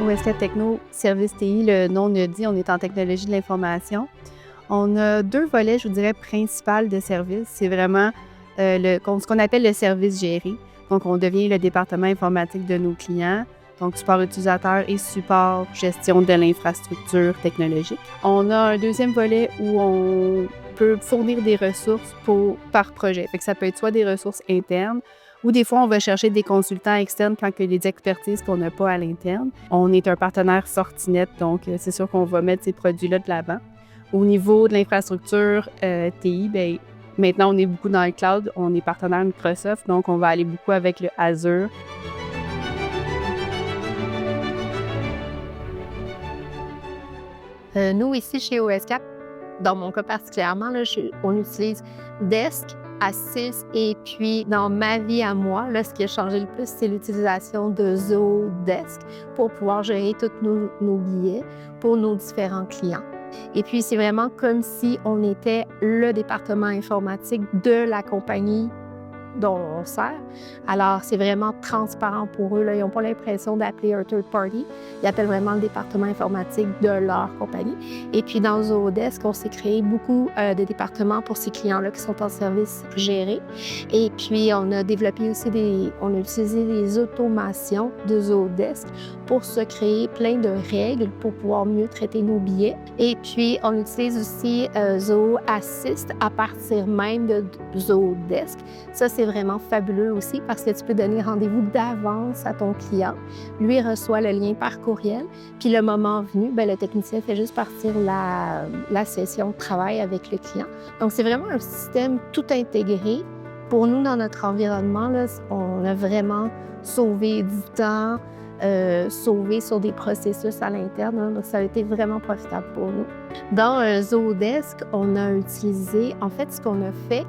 OSCAD Techno Service TI, le nom le dit, on est en technologie de l'information. On a 2 volets, je vous dirais, principaux de service. C'est vraiment ce qu'on appelle le service géré. Donc, on devient le département informatique de nos clients, donc support utilisateur et support gestion de l'infrastructure technologique. On a un deuxième volet où on peut fournir des ressources par projet. Fait que ça peut être soit des ressources internes ou des fois, on va chercher des consultants externes quand il y a des expertises qu'on n'a pas à l'interne. On est un partenaire Sortinet, donc c'est sûr qu'on va mettre ces produits-là de l'avant. Au niveau de l'infrastructure TI, bien, maintenant, on est beaucoup dans le cloud. On est partenaire Microsoft, donc on va aller beaucoup avec le Azure. Nous, ici, chez OSCAD, dans mon cas particulièrement, là, on utilise Desk, Assist, et puis dans ma vie à moi, là, ce qui a changé le plus, c'est l'utilisation de Zodesk pour pouvoir gérer tous nos billets pour nos différents clients. Et puis, c'est vraiment comme si on était le département informatique de la compagnie dont on sert. Alors, c'est vraiment transparent pour eux. Là. Ils n'ont pas l'impression d'appeler un third party. Ils appellent vraiment le département informatique de leur compagnie. Et puis, dans Zodesk, on s'est créé beaucoup de départements pour ces clients-là qui sont en service géré. Et puis, on a développé aussi on a utilisé des automations de Zodesk pour se créer plein de règles pour pouvoir mieux traiter nos billets. Et puis, on utilise aussi Zo Assist à partir même de Zodesk. Ça, c'est vraiment fabuleux aussi parce que tu peux donner rendez-vous d'avance à ton client. Lui reçoit le lien par courriel. Puis le moment venu, bien, le technicien fait juste partir la session de travail avec le client. Donc, c'est vraiment un système tout intégré. Pour nous, dans notre environnement, là, on a vraiment sauvé du temps, sauvé sur des processus à l'interne. Hein. Donc, ça a été vraiment profitable pour nous. Dans Zodesk, on a utilisé, en fait, ce qu'on a fait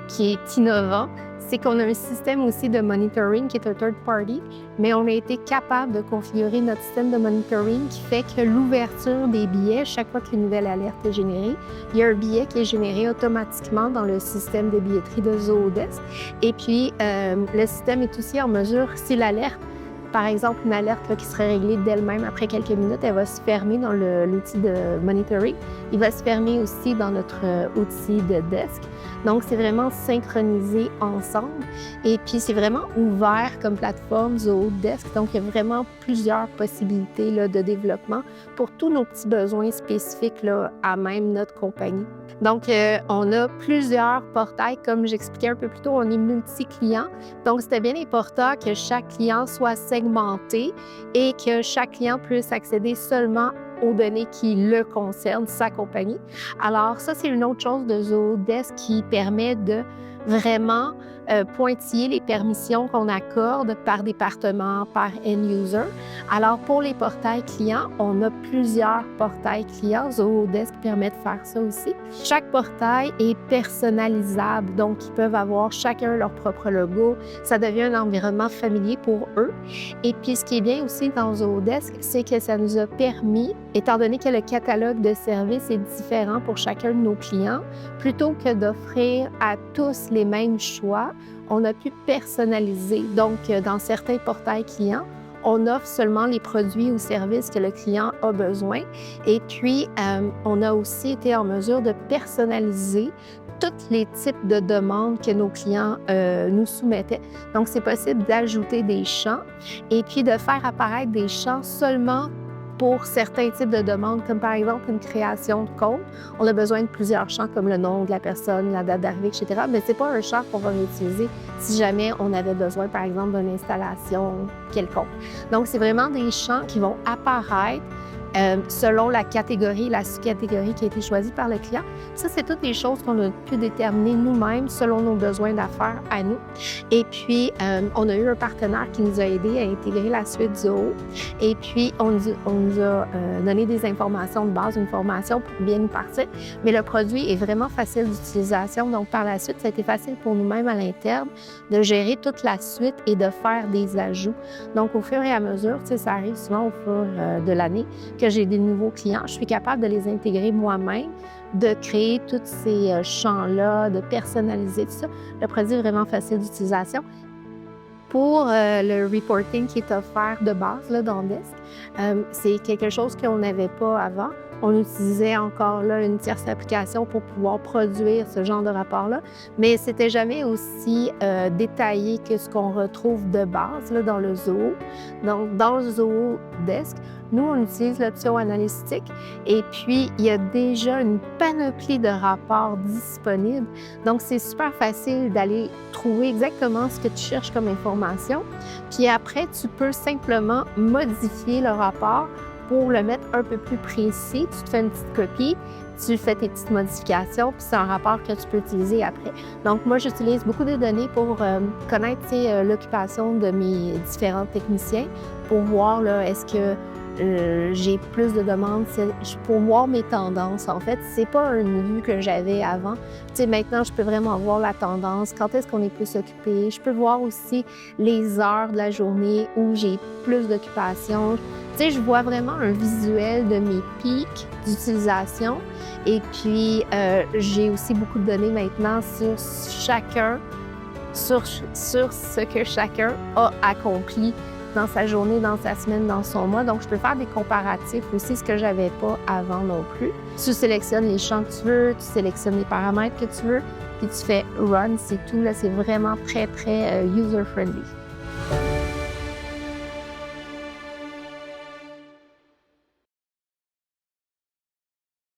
qui est innovant, c'est qu'on a un système aussi de monitoring qui est un third party, mais on a été capable de configurer notre système de monitoring qui fait que l'ouverture des billets, chaque fois qu'une nouvelle alerte est générée, il y a un billet qui est généré automatiquement dans le système de billetterie de Zodesk. Et puis, le système est aussi en mesure, si l'alerte, par exemple, une alerte là, qui serait réglée d'elle-même après quelques minutes, elle va se fermer dans l'outil de monitoring. Il va se fermer aussi dans notre outil de desk. Donc, c'est vraiment synchronisé ensemble. Et puis, c'est vraiment ouvert comme plateforme Zodesk. Donc, il y a vraiment plusieurs possibilités là, de développement pour tous nos petits besoins spécifiques là, à même notre compagnie. Donc, on a plusieurs portails. Comme j'expliquais un peu plus tôt, on est multi-clients. Donc, c'était bien important que chaque client soit segmenté et que chaque client puisse accéder seulement aux données qui le concernent, sa compagnie. Alors, ça, c'est une autre chose de Zodesk qui permet de vraiment pointiller les permissions qu'on accorde par département, par end-user. Alors, pour les portails clients, on a plusieurs portails clients. Zodesk permet de faire ça aussi. Chaque portail est personnalisable, donc ils peuvent avoir chacun leur propre logo. Ça devient un environnement familier pour eux. Et puis, ce qui est bien aussi dans Zodesk, c'est que ça nous a permis, étant donné que le catalogue de services est différent pour chacun de nos clients, plutôt que d'offrir à tous les mêmes choix, on a pu personnaliser. Donc, dans certains portails clients, on offre seulement les produits ou services que le client a besoin. Et puis, on a aussi été en mesure de personnaliser tous les types de demandes que nos clients nous soumettaient. Donc, c'est possible d'ajouter des champs et puis de faire apparaître des champs seulement pour certains types de demandes, comme par exemple une création de compte. On a besoin de plusieurs champs comme le nom de la personne, la date d'arrivée, etc. Mais ce n'est pas un champ qu'on va réutiliser si jamais on avait besoin, par exemple, d'une installation quelconque. Donc, c'est vraiment des champs qui vont apparaître selon la catégorie, la sous-catégorie qui a été choisie par le client. Ça, c'est toutes les choses qu'on a pu déterminer nous-mêmes selon nos besoins d'affaires à nous. Et puis, on a eu un partenaire qui nous a aidés à intégrer la suite Zoho. Et puis, on nous a donné des informations de base, une formation pour bien nous partir. Mais le produit est vraiment facile d'utilisation. Donc, par la suite, ça a été facile pour nous-mêmes à l'interne de gérer toute la suite et de faire des ajouts. Donc, au fur et à mesure, tu sais, ça arrive souvent au fur de l'année, que j'ai des nouveaux clients, je suis capable de les intégrer moi-même, de créer tous ces champs-là, de personnaliser tout ça. Le produit est vraiment facile d'utilisation. Pour le reporting qui est offert de base là, dans Desk, c'est quelque chose qu'on n'avait pas avant. On utilisait encore là une tierce application pour pouvoir produire ce genre de rapport-là, mais c'était jamais aussi détaillé que ce qu'on retrouve de base là, dans le Zoho. Donc, dans le Zoho Desk, nous, on utilise l'option analytique et puis il y a déjà une panoplie de rapports disponibles. Donc, c'est super facile d'aller trouver exactement ce que tu cherches comme information. Puis après, tu peux simplement modifier le rapport pour le mettre un peu plus précis. Tu te fais une petite copie, tu fais tes petites modifications, puis c'est un rapport que tu peux utiliser après. Donc, moi, j'utilise beaucoup de données pour connaître l'occupation de mes différents techniciens pour voir là, est-ce que j'ai plus de demandes pour voir mes tendances. En fait, c'est pas une vue que j'avais avant. Tu sais, maintenant, je peux vraiment voir la tendance, quand est-ce qu'on est plus occupé. Je peux voir aussi les heures de la journée où j'ai plus d'occupation. Tu sais, je vois vraiment un visuel de mes pics d'utilisation. Et puis, j'ai aussi beaucoup de données maintenant sur chacun, sur ce que chacun a accompli dans sa journée, dans sa semaine, dans son mois. Donc, je peux faire des comparatifs aussi, ce que j'avais pas avant non plus. Tu sélectionnes les champs que tu veux, tu sélectionnes les paramètres que tu veux, puis tu fais « Run », c'est tout. Là, c'est vraiment très, très user-friendly.